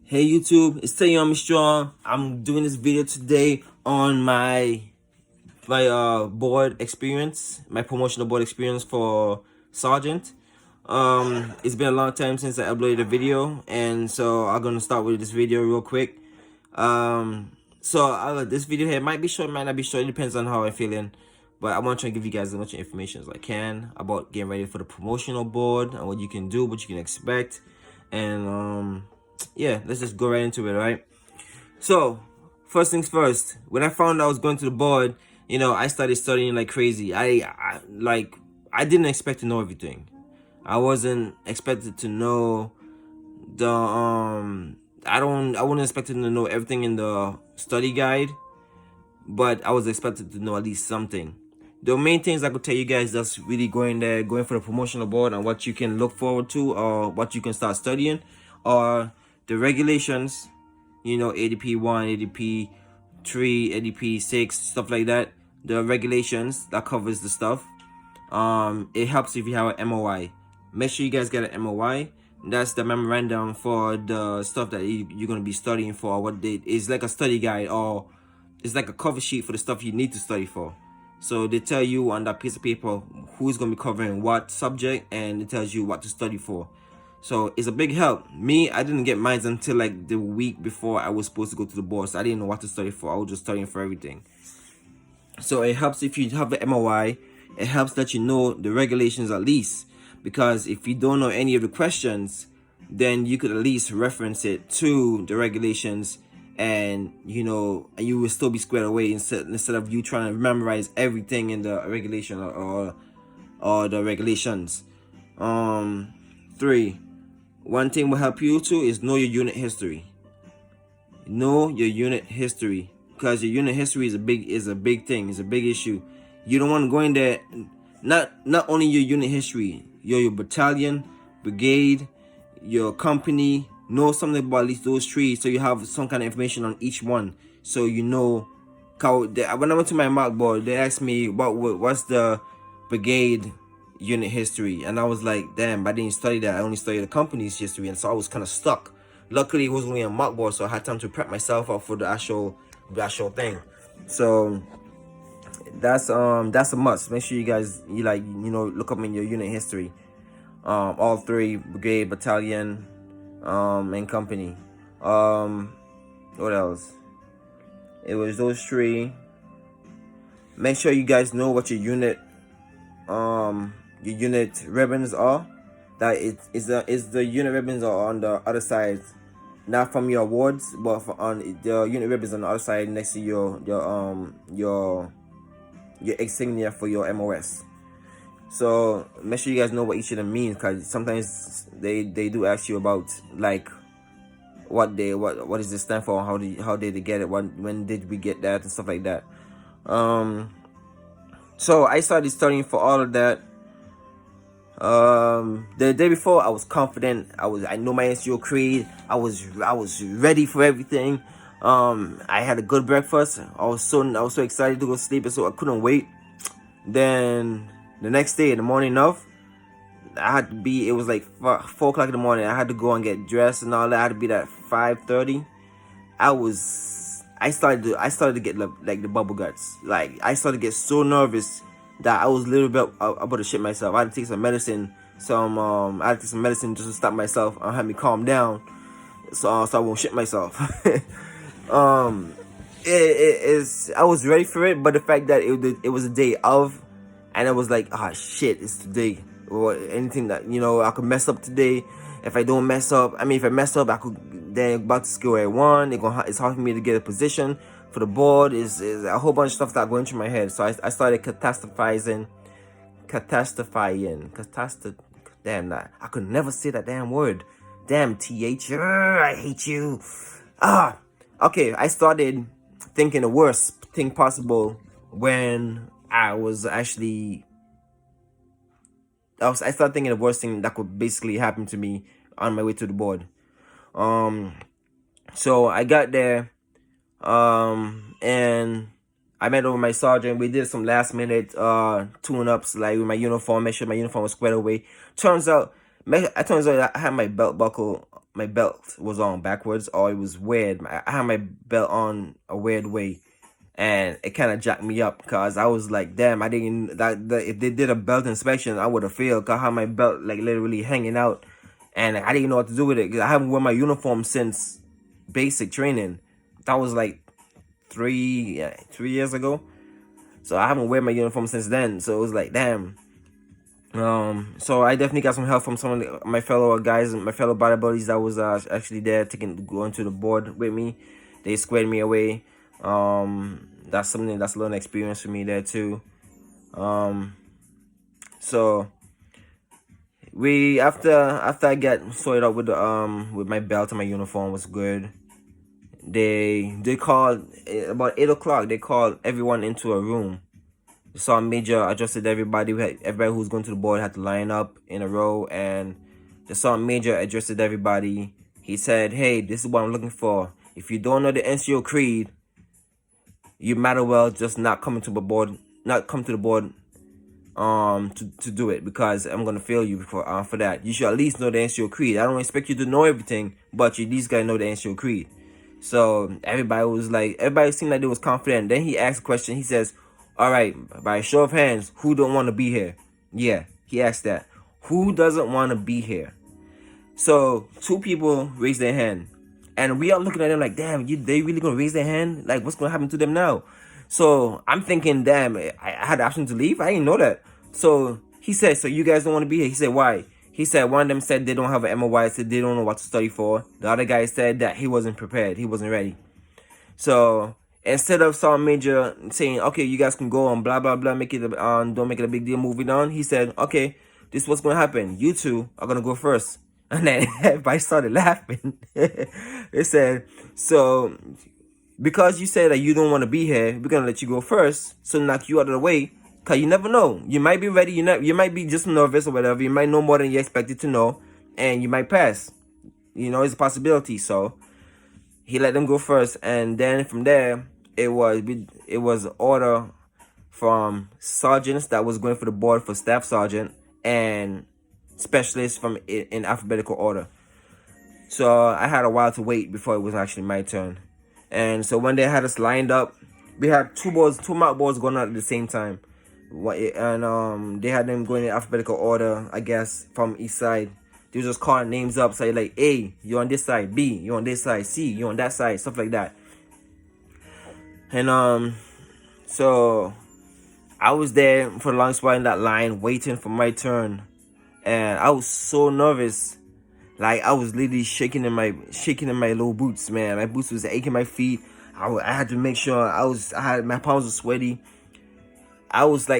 Hey YouTube, it's Tayomi Strong. I'm doing this video today on my board experience, my promotional board experience for Sergeant. It's been a long time since I uploaded a video, and so I'm gonna start with this video real quick. This video here might be short, might not be short. It depends on how I'm feeling. But I want to try to give you guys as much information as I can about getting ready for the promotional board and what you can do, what you can expect, and yeah, let's just go right into it. Right, so first things first, when I found I was going to the board, I started studying like crazy. I didn't expect to know everything. I wasn't expected to know the I wasn't expected to know everything in the study guide, but I was expected to know at least something. The main things I could tell you guys that's really going for the promotional board and what you can look forward to or what you can start studying are the regulations, ADP 1, ADP 3, ADP 6, stuff like that. The regulations that covers the stuff. It helps if you have an MOI. Make sure you guys get an MOI. That's the memorandum for the stuff that you're going to be studying for. What they is like a study guide, or it's like a cover sheet for the stuff you need to study for. So they tell you on that piece of paper who's going to be covering what subject, and it tells you what to study for. So it's a big help. Me, I didn't get mine until like the week before I was supposed to go to the board. So I didn't know what to study for. I was just studying for everything. So it helps if you have the MOI. It helps that you know the regulations at least. Because if you don't know any of the questions, then you could at least reference it to the regulations, and you will still be squared away instead of you trying to memorize everything in the regulation or the regulations. 3, one thing will help you too is know your unit history. Know your unit history, because your unit history is a big thing. It's a big issue. You don't want to go in there. Not only your unit history, your battalion, brigade, your company. Know something about at least those 3, so you have some kind of information on each one. So when I went to my mock board, they asked me what's the brigade unit history, and I was like, damn, I didn't study that. I only studied the company's history, and so I was kind of stuck. Luckily, it was only a mock board, so I had time to prep myself up for the actual thing. So that's a must. Make sure you guys look up in your unit history, all 3, brigade, battalion, and company. What else? It was those 3. Make sure you guys know what your unit ribbons are. That is the unit ribbons are on the other side, not from your awards, but on the unit ribbons on the other side next to your insignia for your MOS. So make sure you guys know what each of them means, because sometimes they do ask you about like what does this stand for, how did they get it, when did we get that, and stuff like that. So I started studying for all of that. The day before, I was confident. I know my NCO creed. I was ready for everything. I had a good breakfast. I was so excited to go sleep, and so I couldn't wait. Then the next day, in the morning of, it was like 4 o'clock in the morning. I had to go and get dressed and all that. I had to be there at 5:30. I started to get like the bubble guts. Like I started to get so nervous that I was a little bit about to shit myself. I had to take some medicine. I had to take some medicine just to stop myself and have me calm down, so I won't shit myself. I was ready for it, but the fact that it was a day of, and it was like, ah, shit, it's today. Or anything that I could mess up today. If I don't mess up, if I mess up, I could then back to square at 1. It's hard for me to get a position for the board. Is a whole bunch of stuff that going through my head. So I started catastrophizing. Damn, I could never say that damn word. Damn, TH. I hate you. Okay, I started thinking the worst thing possible when I started thinking the worst thing that could basically happen to me on my way to the board. So I got there, and I met over my sergeant. We did some last minute tune-ups, like with my uniform, make sure my uniform was squared away. Turns out I had my belt buckle my belt was on backwards, or it was weird. I had my belt on a weird way, and it kind of jacked me up because I was like, damn, I didn't if they did a belt inspection, I would have failed. Cause I had my belt like literally hanging out, and I didn't know what to do with it. Cause I haven't worn my uniform since basic training. That was like 3 years ago. So I haven't worn my uniform since then. So it was like, damn. So I definitely got some help from some of my fellow guys, my fellow bodybuilders that was actually there going to the board with me. They squared me away. That's that's a learning experience for me there too. So we after I got sorted out with my belt and my uniform was good. They called about 8 o'clock. They called everyone into a room. Saw Major adjusted everybody. Everybody who's going to the board had to line up in a row, and the Sergeant Major adjusted everybody. He said, "Hey, this is what I'm looking for. If you don't know the NCO creed, you might as well just not come to the board, to do it, because I'm gonna fail you for that. You should at least know the NCO creed. I don't expect you to know everything, but you at least gotta know the NCO creed." So everybody seemed like they was confident. Then he asked a question. He says, "All right, by a show of hands, who don't want to be here?" Yeah, he asked that. Who doesn't want to be here? So 2 people raised their hand, and we are looking at them like, damn, they really gonna raise their hand? Like, what's gonna happen to them now? So I'm thinking, damn, I had the option to leave. I didn't know that. So he said, "So you guys don't want to be here?" He said, "Why?" He said one of them said they don't have an MOY, said they don't know what to study for. The other guy said that he wasn't prepared, he wasn't ready. So instead of Sergeant Major saying, "Okay, you guys can go and blah blah blah, don't make it a big deal, moving on," he said, "Okay, this is what's gonna happen. You 2 are gonna go first." And then everybody started laughing. They said, "So because you said that you don't want to be here, we're gonna let you go first, so knock you out of the way. Cause you never know. You might be ready. You might be just nervous or whatever. You might know more than you expected to know, and you might pass. You know, it's a possibility." So he let them go first, and then from there, it was order from sergeants that was going for the board for staff sergeant and specialists from in alphabetical order. So I had a while to wait before it was actually my turn. And so when they had us lined up, we had 2 mock boards going out at the same time. And they had them going in alphabetical order, I guess, from each side. They were just calling names up, say like, A, you're on this side, B, you're on this side, C, you're on that side, stuff like that. And so I was there for the longest while in that line, waiting for my turn, and I was so nervous. Like, I was literally shaking in my little boots, man. My boots was aching, my feet. I had to make sure my palms were sweaty. I was like